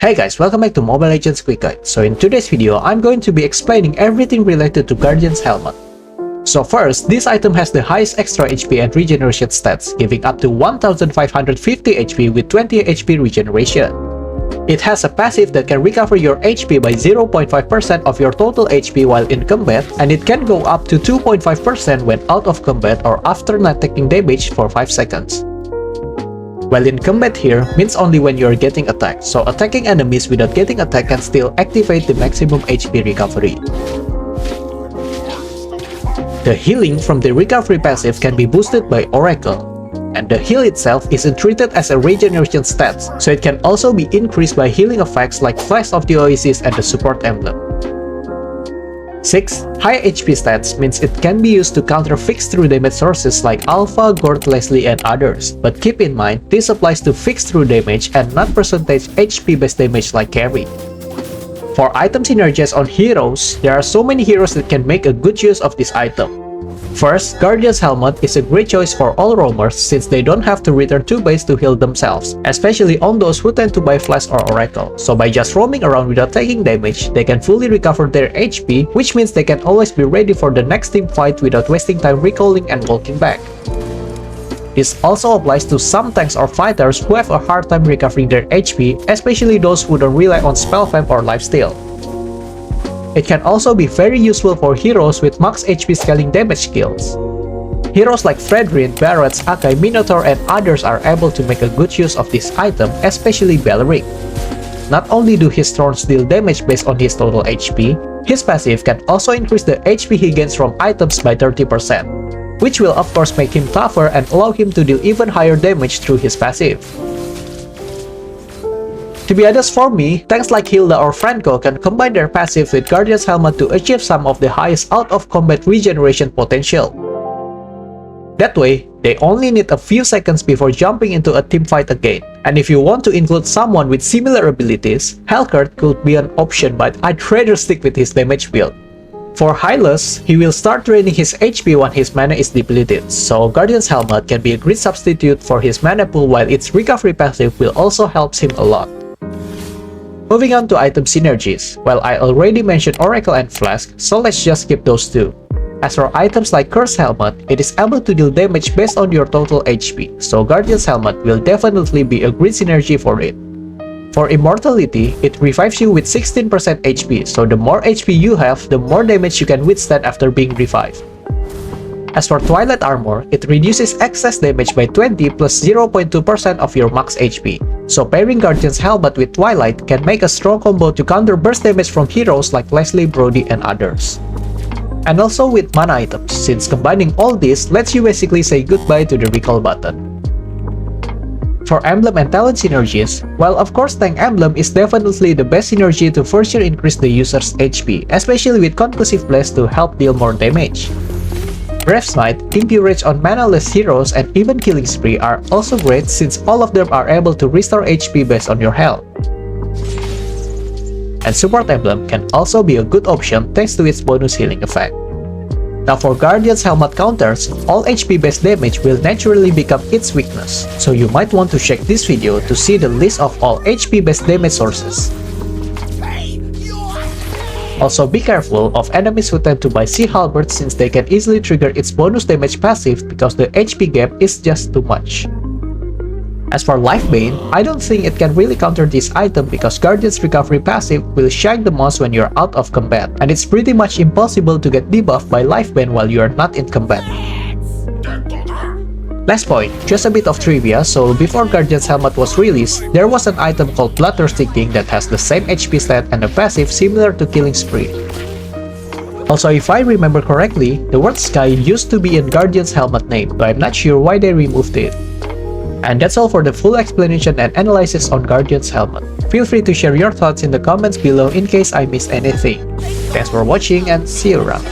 Hey guys, welcome back to Mobile Legends Quick Guide. So in today's video, I'm going to be explaining everything related to Guardian's Helmet. So first, this item has the highest extra HP and regeneration stats, giving up to 1550 HP with 20 HP regeneration. It has a passive that can recover your HP by 0.5% of your total HP while in combat, and it can go up to 2.5% when out of combat or after not taking damage for 5 seconds. While in combat here means only when you're getting attacked, so attacking enemies without getting attacked can still activate the maximum HP recovery. The healing from the recovery passive can be boosted by Oracle, and the heal itself isn't treated as a regeneration stats, so it can also be increased by healing effects like Flash of the Oasis and the support emblem. 6. High HP stats means it can be used to counter fixed through damage sources like Alpha, Gord, Leslie, and others, but keep in mind this applies to fixed through damage and not percentage HP based damage like carry. For item synergies on heroes, there are so many heroes that can make a good use of this item. First, Guardian's Helmet is a great choice for all roamers since they don't have to return to base to heal themselves, especially on those who tend to buy Flash or Oracle. So by just roaming around without taking damage, they can fully recover their HP, which means they can always be ready for the next team fight without wasting time recalling and walking back. This also applies to some tanks or fighters who have a hard time recovering their HP, especially those who don't rely on spell vamp or lifesteal. It can also be very useful for heroes with max HP scaling damage skills. Heroes like Fredrin, Barretts, Akai, Minotaur, and others are able to make a good use of this item, especially Beleric. Not only do his thorns deal damage based on his total HP, his passive can also increase the HP he gains from items by 30%, which will of course make him tougher and allow him to deal even higher damage through his passive. To be honest, for me, tanks like Hilda or Franco can combine their passive with Guardian's Helmet to achieve some of the highest out-of-combat regeneration potential. That way, they only need a few seconds before jumping into a teamfight again. And if you want to include someone with similar abilities, Helkert could be an option, but I'd rather stick with his damage build. For Hylas, he will start draining his HP when his mana is depleted, so Guardian's Helmet can be a great substitute for his mana pool, while its recovery passive will also help him a lot. Moving on to item synergies. Well, I already mentioned Oracle and Flask, so let's just skip those two. As for items like Curse Helmet, it is able to deal damage based on your total HP, so Guardian's Helmet will definitely be a great synergy for it. For Immortality, it revives you with 16% HP, so the more HP you have, the more damage you can withstand after being revived. As for Twilight Armor, it reduces excess damage by 20 plus 0.2% of your max HP. So pairing Guardian's Helmet with Twilight can make a strong combo to counter burst damage from heroes like Leslie, Brody, and others. And also with mana items, since combining all this lets you basically say goodbye to the recall button. For Emblem and Talent synergies, while of course Tank Emblem is definitely the best synergy to for sure increase the user's HP, especially with Concussive Blast to help deal more damage. Brave Smite, Impurage on mana-less heroes, and even Killing Spree are also great since all of them are able to restore HP based on your health. And Support Emblem can also be a good option thanks to its bonus healing effect. Now for Guardian's Helmet counters, all HP based damage will naturally become its weakness, so you might want to check this video to see the list of all HP based damage sources. Also be careful of enemies who tend to buy Sea Halberd since they can easily trigger its bonus damage passive because the HP gap is just too much. As for Life Bane, I don't think it can really counter this item because Guardian's recovery passive will shine the most when you're out of combat, and it's pretty much impossible to get debuffed by Life Bane while you're not in combat. Last point, just a bit of trivia, so before Guardian's Helmet was released, there was an item called Bloodthirsty King that has the same HP stat and a passive similar to Killing Spree. Also, if I remember correctly, the word Sky used to be in Guardian's Helmet name, but I'm not sure why they removed it. And that's all for the full explanation and analysis on Guardian's Helmet. Feel free to share your thoughts in the comments below in case I missed anything. Thanks for watching and see you around.